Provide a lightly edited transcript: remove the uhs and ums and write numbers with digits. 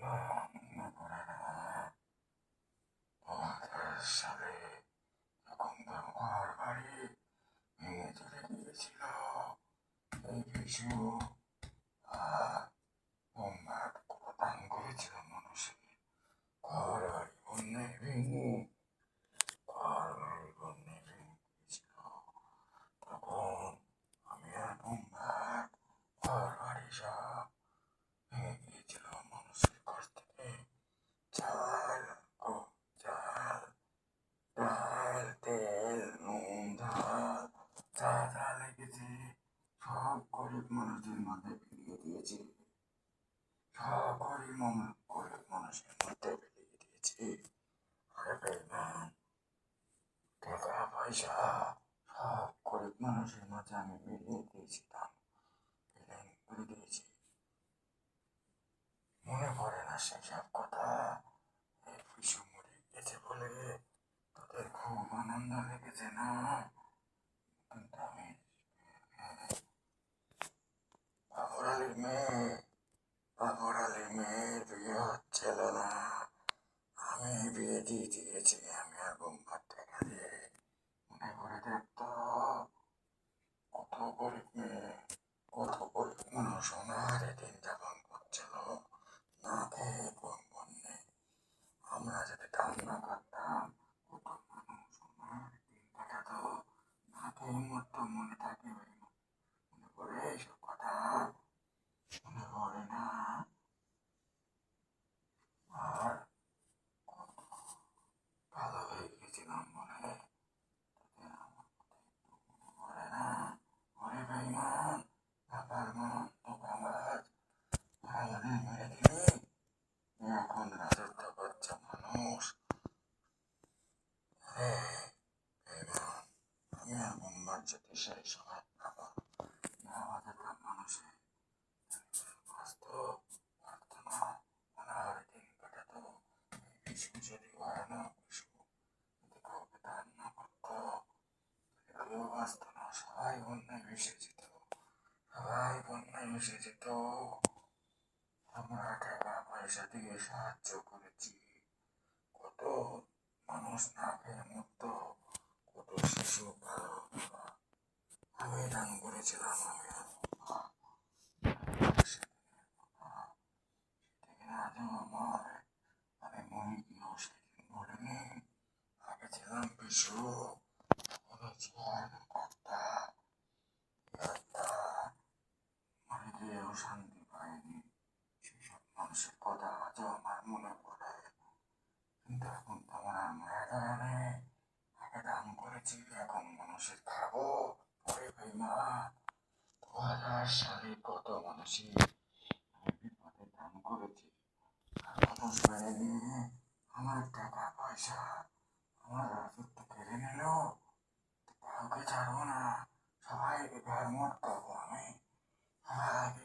মনে পড়ে না তোমাদের সাথে যখন তোর ঘর বাড়ি ভেঙে চলে গিয়েছিল এই কিছু হোমওয়ার্ক প্রদান করেছিল মানুষের ঘর বাড়ি বন্যায় ভেঙে ঘর বাড়ি বন্যায় ভেঙে গিয়েছিল তখন আমি আর হোমওয়ার্ক ঘর বাড়ি সব ভেঙে গিয়েছিল মানুষের ঘর থেকে চাল ও চাল ডাল তেল নুন ঝাল যা যা লেগেছে সব গরিব মানুষের মাথায় ফেলিয়ে দিয়েছি সব গরিব মানুষের মধ্যে ফেলিয়ে দিয়েছি আরে বেইমান টাকা পয়সা সব গরিব মানুষের মাঝে আমি মিলিয়ে দিয়েছিলাম করে দিয়েছি মনে পড়ে না সেসব কথা এই পিছু মরে গেছে বলে তোদের খুব আনন্দ লেগেছে না কিন্তু আমি বাবর আলীর মেয়ে বিয়ে হচ্ছিল না আমি বিয়ে দিয়ে দিয়েছি আমি আর বোম্বার টাকা দিয়ে মনে করে দেখতো কত গরিব মেয়ে কত গরিব মানুষ সোনারে দিন যাপন করছিল না খেয়ে বন্যে আমরা যদি কাজ না করতাম কত মানুষ সোনার দিন কাটাতো না খেয়ে মরতো মনে থাকে মনে পড়ে এইসব কথা মনে পড়ে না আর ভালো হয়ে গেছিলাম মনে পড়ে না ওরে বেইমান বাবার মন দোকানবাজ ভাইয়াদের মেরে দিলি এখন রাজত্ব করছে মানুষ রে বেইমান আমি আর বোম্বার যদি সেই সময় আবার না বাজাতাম মানুষের বাস্তব প্রার্থনা অনাহারে দিন কাটাতো বিষ্ণু যদি ভয়ানক বিষ্ণু যদি কাউকে দান না করতো কেউ বাঁচত না সবাই বন্যায় ভেসে যেত সবাই বন্যায় ভেসে যেত আমরা টাকা পয়সা দিয়ে সাহায্য করেছি কত মানুষ না খেয়ে মরত কত শিশু আমি দান করেছিলাম আমি আজও আমার আমি মনে গিয়েও সেদিন বলিনি আগে ছিলাম পিছু বলেছি একটা মরে গিয়েও শান্তি পাইনি সেসব মানুষের কথা আজও আমার মনে পড়ে কিন্তু এখন তো আমার আর মায়া দয়া নেই আগে দান করেছি এখন মানুষের খাবো পরে বেইমান 2000 সালে কত মানুষই আমি বিপদে দান করেছি আর মানুষ মেরে নিয়ে আমার টাকা পয়সা আমার রাজত্ব কেড়ে নিল কাউকে ছাড়বো না সবাইকে ঘর মত করবো আমি সবাইকে